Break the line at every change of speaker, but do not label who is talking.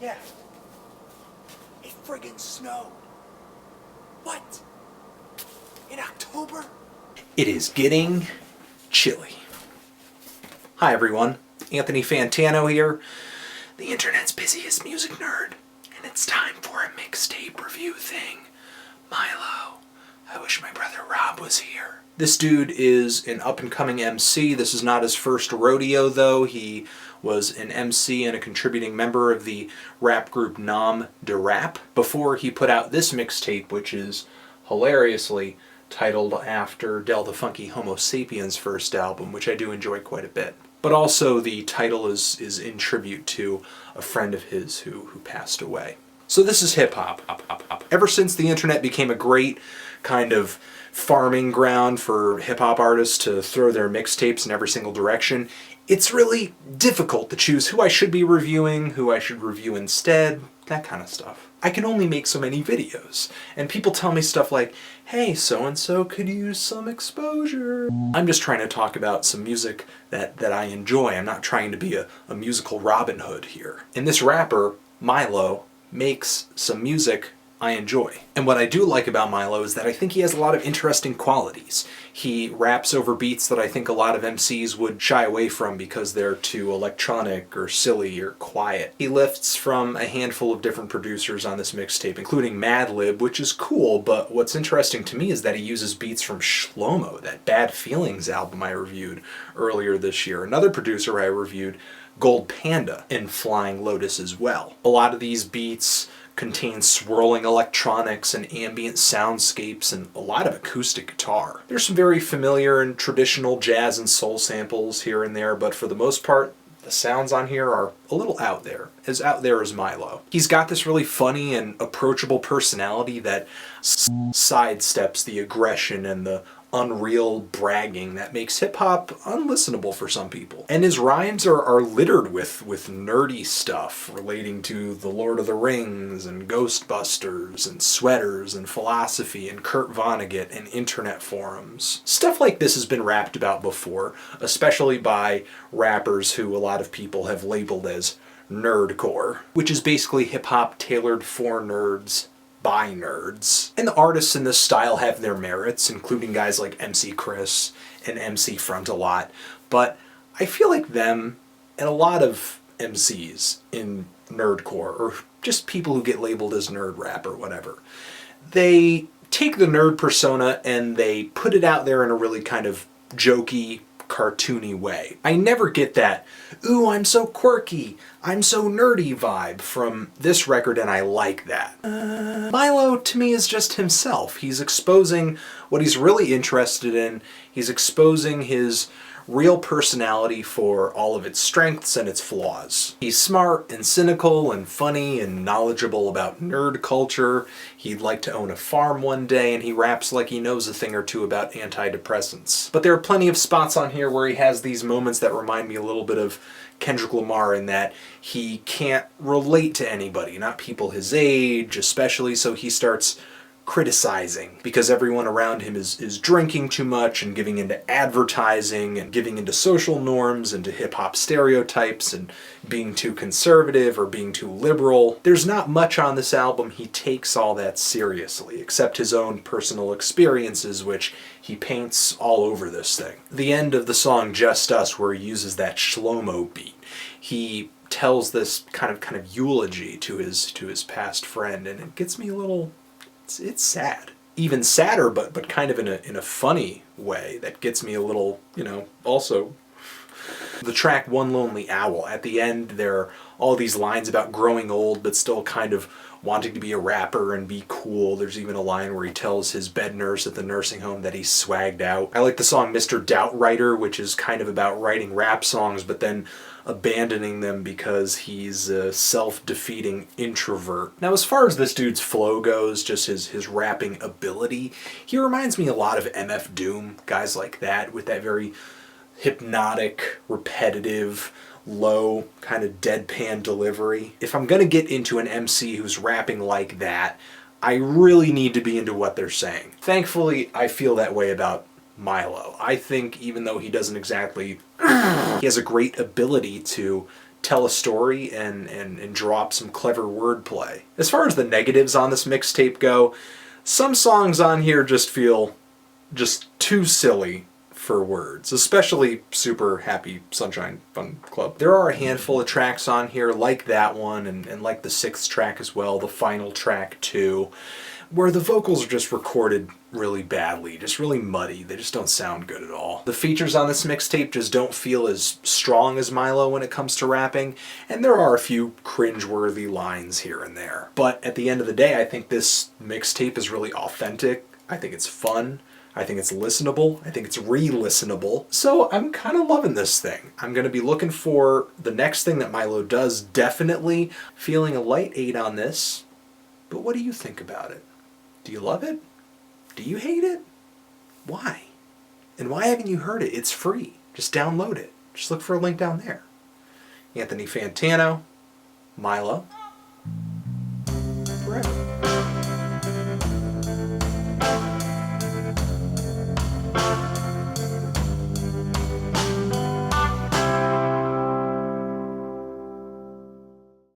Yeah. It friggin' snowed. What? In October? It is getting chilly. Hi everyone, Anthony Fantano here, the internet's busiest music nerd, and it's time for a mixtape review thing. Milo, I wish my brother Rob was here. This dude is an up-and-coming MC. This is not his first rodeo though. He was an MC and a contributing member of the rap group Nom de Rap before he put out this mixtape, which is hilariously titled after Del the Funky Homo Sapiens' first album, which I do enjoy quite a bit. But also the title is in tribute to a friend of his who passed away. So this is hip-hop. Ever since the internet became a great kind of farming ground for hip-hop artists to throw their mixtapes in every single direction, it's really difficult to choose who I should be reviewing, who I should review instead, that kind of stuff. I can only make so many videos, and people tell me stuff like, hey, so-and-so could use some exposure. I'm just trying to talk about some music that I enjoy. I'm not trying to be a musical Robin Hood here. And this rapper, Milo, makes some music I enjoy. And what I do like about Milo is that I think he has a lot of interesting qualities. He raps over beats that I think a lot of MCs would shy away from because they're too electronic or silly or quiet. He lifts from a handful of different producers on this mixtape, including Madlib, which is cool, but what's interesting to me is that he uses beats from Shlomo, that Bad Feelings album I reviewed earlier this year. Another producer I reviewed, Gold Panda, and Flying Lotus as well. A lot of these beats contain swirling electronics and ambient soundscapes and a lot of acoustic guitar. There's some very familiar and traditional jazz and soul samples here and there, but for the most part, the sounds on here are a little out there as Milo. He's got this really funny and approachable personality that sidesteps the aggression and the unreal bragging that makes hip-hop unlistenable for some people. And his rhymes are littered with nerdy stuff relating to The Lord of the Rings and Ghostbusters and sweaters and philosophy and Kurt Vonnegut and internet forums. Stuff like this has been rapped about before, especially by rappers who a lot of people have labeled as nerdcore, which is basically hip-hop tailored for nerds by nerds. And the artists in this style have their merits, including guys like MC Chris and MC Frontalot, but I feel like them and a lot of MCs in nerdcore, or just people who get labeled as nerd rap or whatever, they take the nerd persona and they put it out there in a really kind of jokey, cartoony way. I never get that, ooh, I'm so quirky, I'm so nerdy vibe from this record, and I like that. Milo, to me, is just himself. He's exposing what he's really interested in. He's exposing his real personality for all of its strengths and its flaws. He's smart and cynical and funny and knowledgeable about nerd culture. He'd like to own a farm one day, and he raps like he knows a thing or two about antidepressants. But there are plenty of spots on here where he has these moments that remind me a little bit of Kendrick Lamar in that he can't relate to anybody, not people his age especially, so he starts criticizing because everyone around him is drinking too much and giving into advertising and giving into social norms and to hip-hop stereotypes and being too conservative or being too liberal. There's not much on this album he takes all that seriously, except his own personal experiences, which he paints all over this thing. The end of the song Just Us, where he uses that Shlomo beat, he tells this kind of eulogy to his past friend, and it gets me a little, it's sad. Even sadder, but kind of in a funny way that gets me a little, also. The track One Lonely Owl, at the end there are all these lines about growing old but still kind of wanting to be a rapper and be cool. There's even a line where he tells his bed nurse at the nursing home that he's swagged out. I like the song Mr. Doubtwriter, which is kind of about writing rap songs but then abandoning them because he's a self-defeating introvert. Now, as far as this dude's flow goes, just his rapping ability, he reminds me a lot of MF Doom, guys like that, with that very hypnotic, repetitive, low, kind of deadpan delivery. If I'm gonna get into an MC who's rapping like that, I really need to be into what they're saying. Thankfully, I feel that way about Milo. I think even though he doesn't exactly, he has a great ability to tell a story and drop some clever wordplay. As far as the negatives on this mixtape go, some songs on here just feel just too silly for words, especially Super Happy Sunshine Fun Club. There are a handful of tracks on here like that one and like the 6th track as well, the final track too, where the vocals are just recorded really badly, just really muddy. They just don't sound good at all. The features on this mixtape just don't feel as strong as Milo when it comes to rapping, and there are a few cringe-worthy lines here and there. But at the end of the day, I think this mixtape is really authentic. I think it's fun. I think it's listenable. I think it's re-listenable. So I'm kind of loving this thing. I'm going to be looking for the next thing that Milo does, definitely. Feeling a light 8 on this. But what do you think about it? Do you love it? Do you hate it? Why? And why haven't you heard it? It's free. Just download it. Just look for a link down there. Anthony Fantano, Milo, forever.